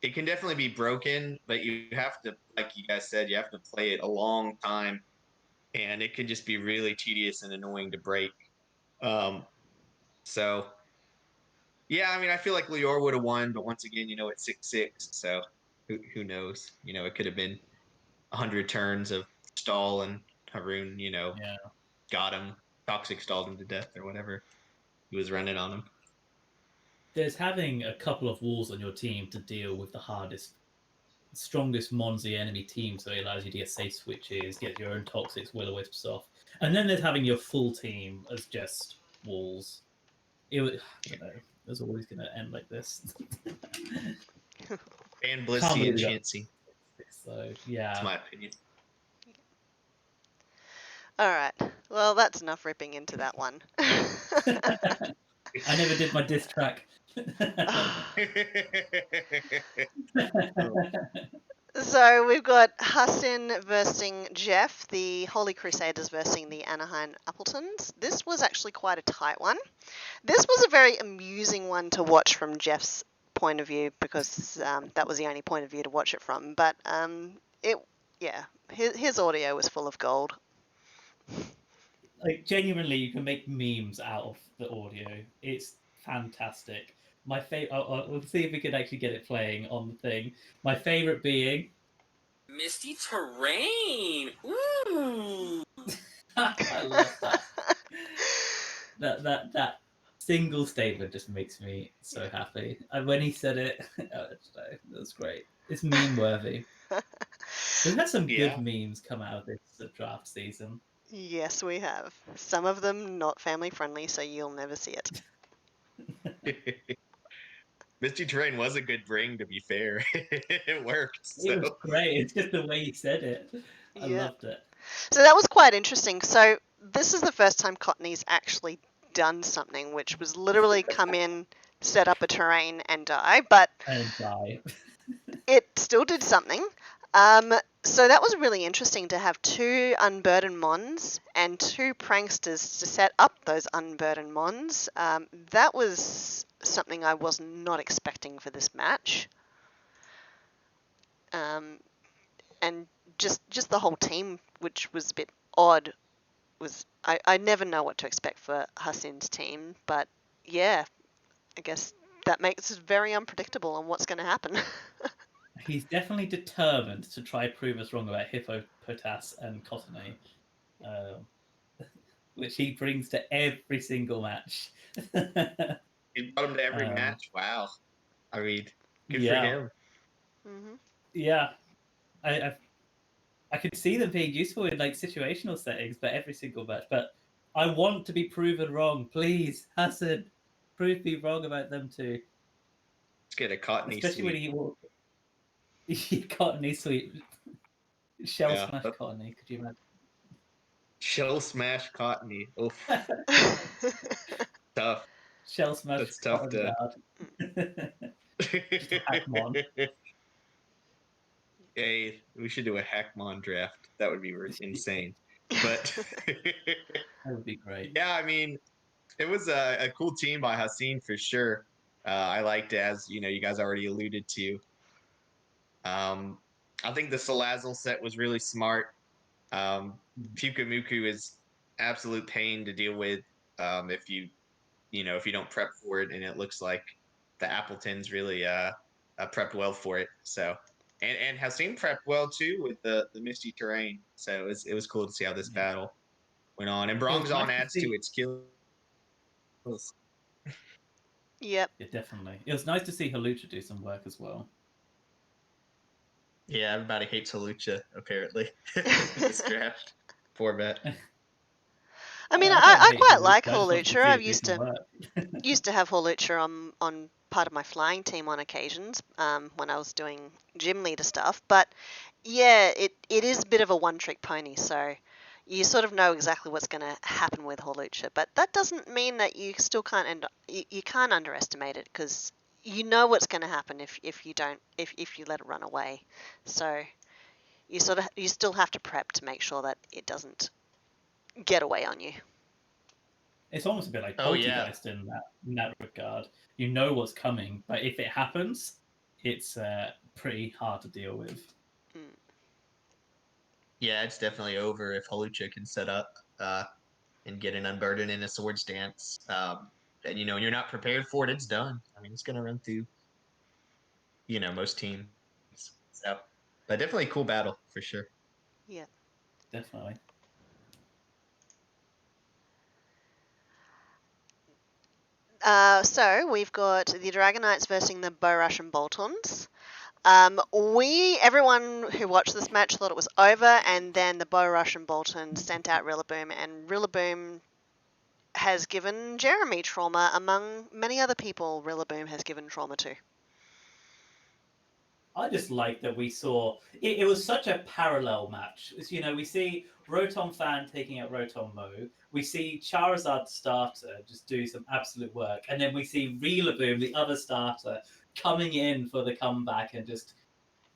it can definitely be broken, but you have to, like you guys said, you have to play it a long time, and it can just be really tedious and annoying to break. So yeah, I mean, I feel like Lior would have won, but once again, it's 6-6, so who knows? It could have been 100 turns of Stall and Haroon, Yeah. got him, toxic stalled him to death or whatever he was running on him. There's having a couple of walls on your team to deal with the strongest Mons the enemy team, so it allows you to get safe switches, get your own toxics, will-o-wisps off. And then there's having your full team as just walls. I don't know. It was always going to end like this. And Blissey and Chansey. So, yeah. That's my opinion. All right. Well, that's enough ripping into that one. I never did my diss track. So we've got Hassan versing Jeff, the Holy Crusaders versing the Anaheim Appletons. This was actually quite a tight one. This was a very amusing one to watch from Jeff's point of view because that was the only point of view to watch it from. But his audio was full of gold. Like, genuinely, you can make memes out of the audio. It's fantastic. My favorite. We'll see if we can actually get it playing on the thing. My favorite being Misty Terrain. Ooh. I love that. that single statement just makes me so happy. And when he said it, that was great. It's meme worthy. We've had some good memes come out of this draft season. Yes, we have. Some of them not family friendly, so you'll never see it. Misty Terrain was a good bring, to be fair. It worked. So. It was great. It's just the way he said it. I loved it. So that was quite interesting. So this is the first time Cottony's actually done something, which was literally come in, set up a terrain, and die. But it still did something. So that was really interesting to have two unburdened Mons and two pranksters to set up those unburdened Mons. That was something I was not expecting for this match. And just the whole team, which was a bit odd, I never know what to expect for Hassan's team, but yeah, I guess that makes it very unpredictable on what's going to happen. He's definitely determined to try prove us wrong about Hippopotas and Cottony, which he brings to every single match. He brought him to every match. Wow. I mean, good for him. Mm-hmm. Yeah. I could see them being useful in like situational settings, but every single match. But I want to be proven wrong. Please, Hassan, prove me wrong about them too. Let's get a Cottony Especially sweep. when he walked. Cottony sweep. Shell smash Cottony, could you imagine? Shell smash Cottony. Oof. Tough. Shell smash. That's tough to. Hey, we should do a Hackmon draft. That would be insane. But that would be great. Yeah, I mean, it was a cool team by Hassan for sure. I liked it, as you guys already alluded to. I think the Salazzle set was really smart. Fukamuku is absolute pain to deal with if you don't prep for it, and it looks like the Appletons really prepped well for it. So And Hasim prepped well too with the misty terrain. So it was cool to see how this battle went on. And It was nice Brongzon to adds see. to its skills. Yep. Yeah, definitely. It was nice to see Halucha do some work as well. Yeah, everybody hates Halucha apparently this draft. Poor bet. I mean, I don't I hate quite like Halucha. I just wanted to Hawlucha. see I've it do some work. used to have Hawlucha on part of my flying team on occasions when I was doing gym leader stuff. But yeah, it is a bit of a one-trick pony, so you sort of know exactly what's going to happen with Hawlucha. But that doesn't mean that you still can't you can't underestimate it, because you know what's going to happen if you don't if you let it run away. So you still have to prep to make sure that it doesn't get away on you. It's almost a bit like Oh, yeah. Poltergeist in that regard. You know what's coming, but if it happens, it's pretty hard to deal with. Yeah, it's definitely over if Halucha can set up and get an unburden in a sword stance. And you're not prepared for it, it's done. I mean, it's gonna run through, most teams. So, but definitely a cool battle for sure. Yeah. Definitely. So we've got the Dragonites versus the Bow Russian Boltons. Everyone who watched this match thought it was over, and then the Bow Russian Boltons sent out Rillaboom, and Rillaboom has given Jeremy trauma among many other people. Rillaboom has given trauma to. I just like that we saw it was such a parallel match. We see Rotom Fan taking out Rotom Mo. We see Charizard starter just do some absolute work, and then we see Rillaboom, the other starter, coming in for the comeback and just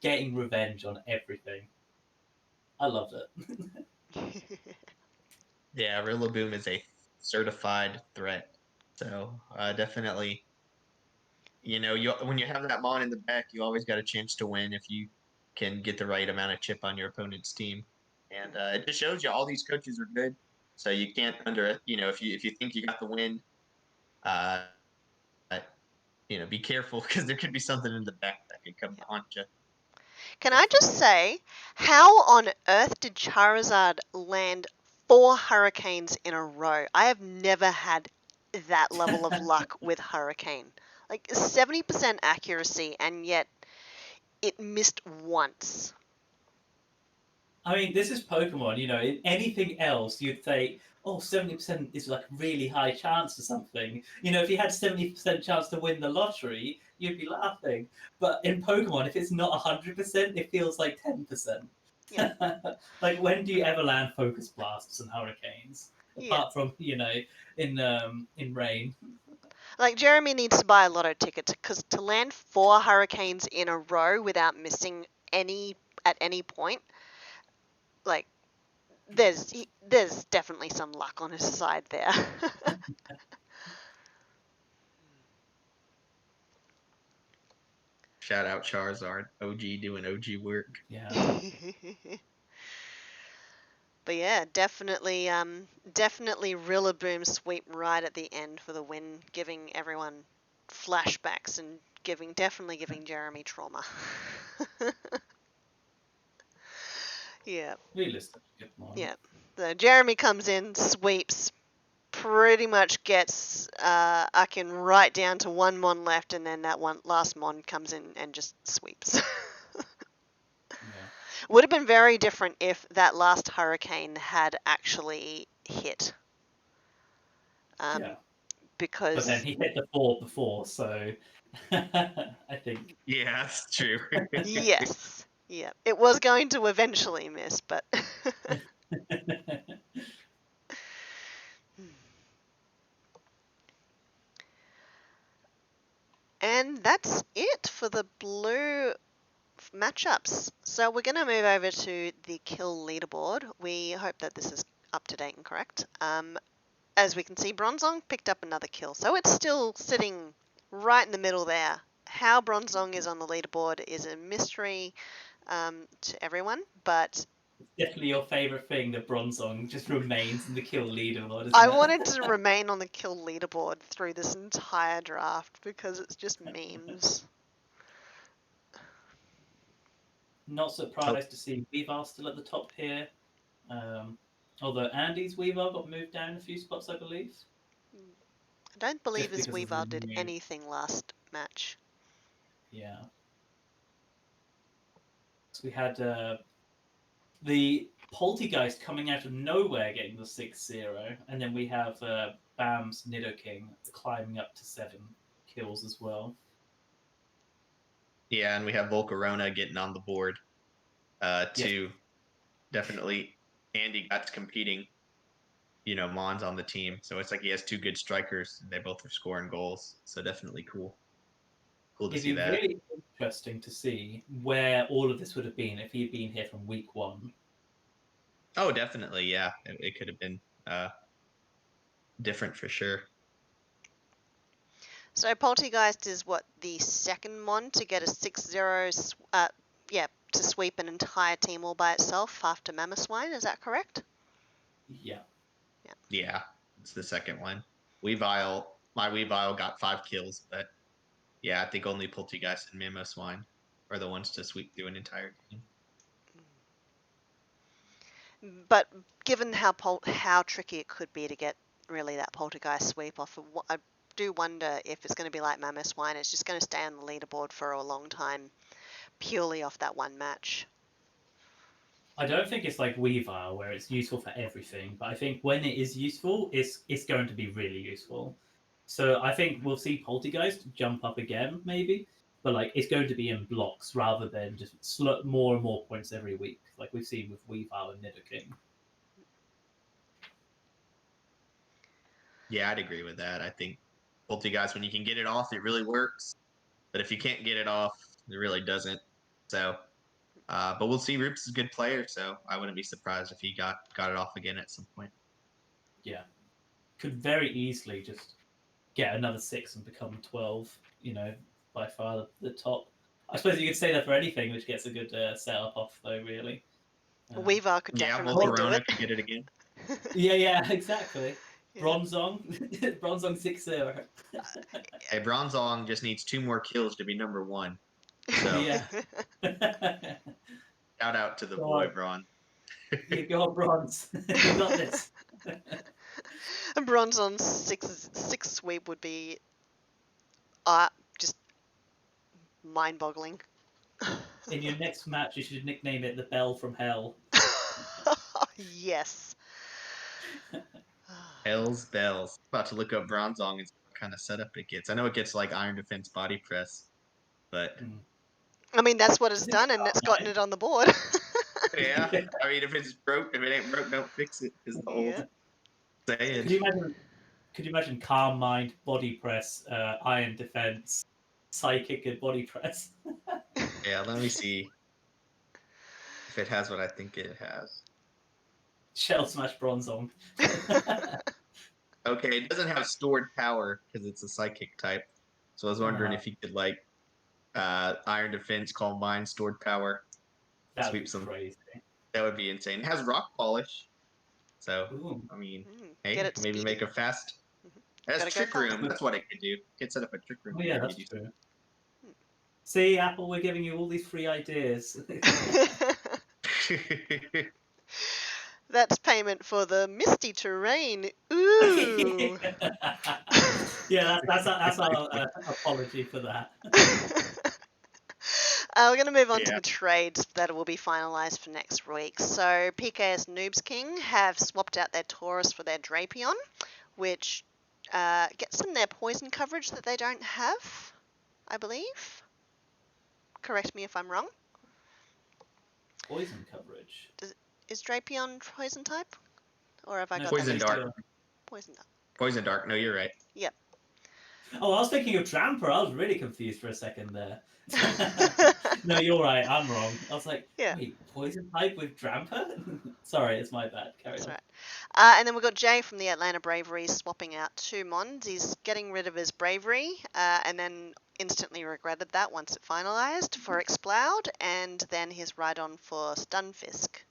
getting revenge on everything. I loved it. Yeah, Rillaboom is a certified threat. So definitely, when you have that Mon in the back, you always got a chance to win if you can get the right amount of chip on your opponent's team. And it just shows you all these coaches are good. So you can't if you think you got the win, uh, be careful, because there could be something in the back that could come to haunt you. Can I just say, how on earth did Charizard land 4 Hurricanes in a row? I have never had that level of luck with Hurricane. Like 70% accuracy, and yet it missed once. I mean, this is Pokemon. In anything else, you'd say, oh, 70% is like really high chance or something. If you had 70% chance to win the lottery, you'd be laughing. But in Pokemon, if it's not 100%, it feels like 10%. Yeah. Like, when do you ever land Focus Blasts and Hurricanes? Yeah. Apart from, in rain. Like, Jeremy needs to buy a lotto ticket, because to land 4 Hurricanes in a row without missing any at any point, like, there's definitely some luck on his side there. Shout out Charizard, OG doing OG work. Yeah. But yeah, definitely Rillaboom sweep right at the end for the win, giving everyone flashbacks and definitely giving Jeremy trauma. Yeah. Realistic. Good one. Yeah. So Jeremy comes in, sweeps, pretty much gets Akin right down to 1 Mon left, and then that last Mon comes in and just sweeps. Yeah. Would have been very different if that last Hurricane had actually hit. Yeah. Because... But then he hit the 4 before, so I think. Yeah, that's true. Yes. Yeah. It was going to eventually miss, but... And that's it for the blue matchups. So we're going to move over to the kill leaderboard. We hope that this is up to date and correct. As we can see, Bronzong picked up another kill, so it's still sitting right in the middle there. How Bronzong is on the leaderboard is a mystery to everyone, but... It's definitely your favourite thing that Bronzong just remains in the kill leaderboard, isn't I it? wanted to remain on the kill leaderboard through this entire draft because it's just memes. Not surprised to see Weavile still at the top here. Although Andy's Weavile got moved down a few spots, I believe. I don't believe his because of the Weavile did new- anything last match. Yeah. So we had the Poltergeist coming out of nowhere getting the 6-0, and then we have Bam's Nidoking climbing up to 7 kills as well. Yeah, and we have Volcarona getting on the board too. Definitely, Andy got competing, Mons on the team. So it's like he has two good strikers. And they both are scoring goals. So definitely cool. Cool to It'd see be that. really interesting to see where all of this would have been if he'd been here from week 1. Oh, definitely. Yeah, it could have been different for sure. So Poltergeist is what, the second Mon to get a 6-0, to sweep an entire team all by itself after Mamoswine, is that correct? Yeah. Yeah, it's the second one. My Weavile got 5 kills, but yeah, I think only Poltergeist and Mamoswine are the ones to sweep through an entire team. But given how tricky it could be to get really that Poltergeist sweep off, I do wonder if it's going to be like Mamoswine, it's just going to stay on the leaderboard for a long time purely off that one match. I don't think it's like Weavile where it's useful for everything, but I think when it is useful, it's going to be really useful. So I think we'll see Poltergeist jump up again, maybe, but like it's going to be in blocks rather than just more and more points every week, like we've seen with Weavile and Nidoking. Yeah, I'd agree with that. I think Poltergeist, when you can get it off, it really works. But if you can't get it off, it really doesn't. So, but we'll see. Roops is a good player, so I wouldn't be surprised if he got it off again at some point. Yeah, could very easily just get another 6 and become 12. By far the top. I suppose you could say that for anything, which gets a good setup off, though. Really. Weavile could definitely do Volcarona it. could get it again. Yeah, exactly. Yeah. Bronzong, Bronzong 6-0. Hey, Bronzong just needs 2 more kills to be number 1. So Yeah. shout out to the Go boy, on. Bron. You got Bronze. You got this. A Bronze on 6 sweep would be just mind-boggling. In your next match, you should nickname it the Bell from Hell. Yes. Hell's bells. About to look up Bronzong and see what kind of setup it gets. I know it gets like Iron Defense Body Press, but I mean, that's what it's done, and it's gotten it on the board. yeah. I mean, if it's broke, if it ain't broke, don't fix it. Is the old saying. Could you imagine Calm Mind, Body Press, Iron Defense, Psychic, and Body Press? Yeah, let me see if it has what I think it has. Shell Smash Bronzong. Okay, it doesn't have stored power because it's a psychic type. So I was wondering Uh-huh. if you could like Iron Defense, Calm Mind, stored power, That sweep would be some. crazy. That would be insane. It has rock polish, so Ooh. I mean, Get hey, it maybe speedy. make a fast. It has Gotta go trick fast. room. That's what it could do. It could set up a trick room. Oh yeah, to that's do true. See, Apple, we're giving you all these free ideas. That's payment for the misty terrain. Ooh. Yeah, that's our apology for that. We're going to move on to Yeah. the trades that will be finalised for next week. So PKS Noobs King have swapped out their Taurus for their Drapion, which gets them their poison coverage that they don't have, I believe. Correct me if I'm wrong. Poison coverage. Is Drapion poison type? Or have I No, got Poison that mixed Dark. up? Poison Dark. Poison Dark. No, you're right. Yep. Oh, I was thinking of Tramper. I was really confused for a second there. No, you're right. I'm wrong. I was like, Yeah. wait, poison type with Tramper? Sorry, it's my bad. Carry That's on. right. And then we've got Jay from the Atlanta Bravery swapping out 2 Mons. He's getting rid of his Bravery and then instantly regretted that once it finalised for Exploud, and then his Rhydon for Stunfisk.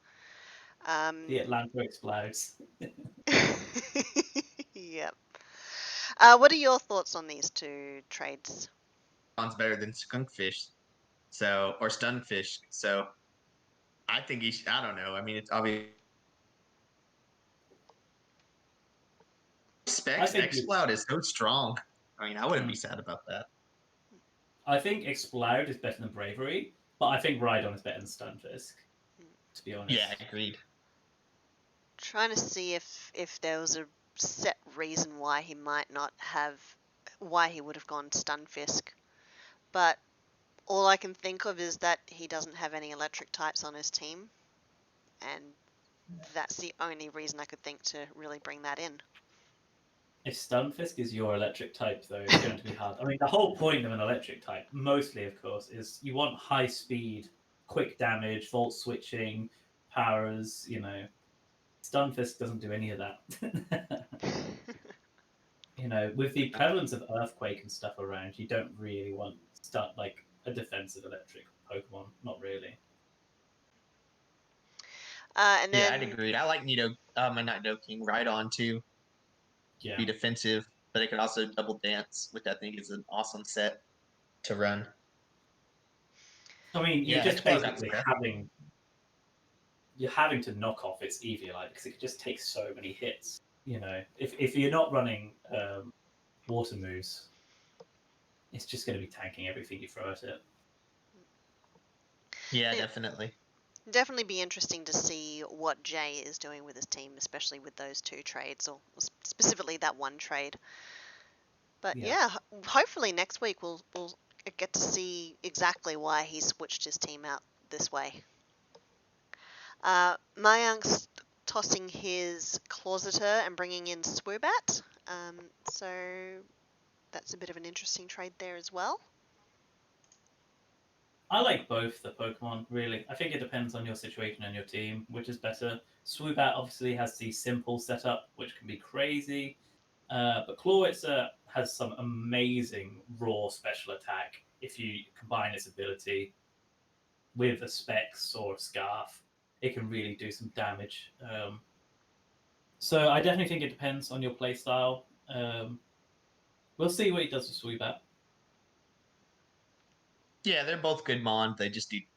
The Atlanta explodes. Yep. What are your thoughts on these 2 trades? Sounds better than Skunkfish, or Stunfish. So I think he should, I don't know. I mean, it's obvious. I Specs think X-Cloud is so strong. I mean, I wouldn't be sad about that. I think Explode is better than Bravery, but I think Rhydon is better than Stunfisk, to be honest. Yeah, agreed. Trying to see if there was a set reason why he might not have, why he would have gone Stunfisk, but all I can think of is that he doesn't have any electric types on his team, and that's the only reason I could think to really bring that in. If Stunfisk is your electric type, though, it's going to be hard. I mean, the whole point of an electric type, mostly, of course, is you want high speed, quick damage, volt switching, powers, you know. Stunfisk doesn't do any of that. You know, with the prevalence of Earthquake and stuff around, you don't really want like a defensive electric Pokemon. Not really. And Yeah, then I'd agree. I like Nido, not King, Rhydon too. Yeah. Be defensive, but it could also double dance, which I think is an awesome set to run. I mean, you're Yeah, just X-Cloud's basically got having to knock off its Eviolite because it can just take so many hits. You know, if you're not running water moves, it's just going to be tanking everything you throw at it. Yeah, definitely. Definitely be interesting to see what Jay is doing with his team, especially with those two trades, or specifically that one trade. But yeah, hopefully next week we'll get to see exactly why he switched his team out this way. Mayank's tossing his Closeter and bringing in Swoobat, so that's a bit of an interesting trade there as well. I like both the Pokemon, really. I think it depends on your situation and your team, which is better. Swoobat obviously has the simple setup, which can be crazy. But Clawitzer has some amazing raw special attack if you combine its ability with a Specs or a Scarf. It can really do some damage. So I definitely think it depends on your playstyle. We'll see what he does with Swoobat. Yeah, they're both good Mon. They just need.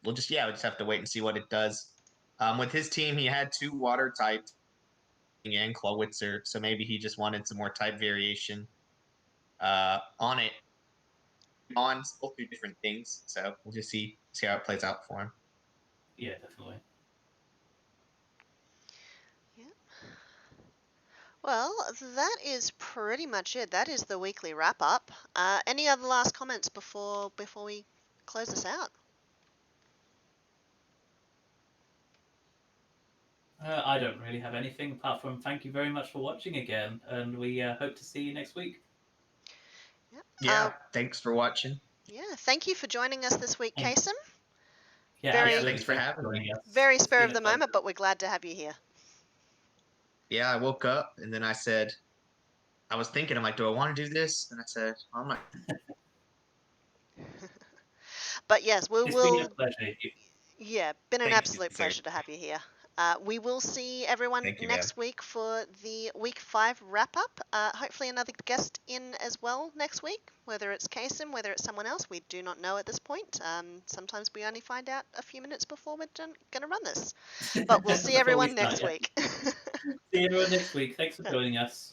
We'll just have to wait and see what it does. With his team, he had 2 water types and Clawitzer, so maybe he just wanted some more type variation on it. Mons both do different things, so we'll just see how it plays out for him. Yeah, definitely. Yeah. Well, that is pretty much it. That is the weekly wrap up. Any other last comments before we close this out? I don't really have anything apart from thank you very much for watching again, and we hope to see you next week. Yeah, thanks for watching. Yeah, thank you for joining us this week, Kasem. Yeah, thanks for having me. Very spur of the moment, but we're glad to have you here. Yeah, I woke up and then I said, I was thinking, I'm like, do I want to do this? And I said, I'm not. But yes, It's been a pleasure. Yeah, been an absolute pleasure to have you here. We will see everyone next week for the week 5 wrap up. Hopefully another guest in as well next week, whether it's Kasem, whether it's someone else, we do not know at this point. Sometimes we only find out a few minutes before we're going to run this. But we'll see everyone next week. See everyone next week. Thanks for joining us.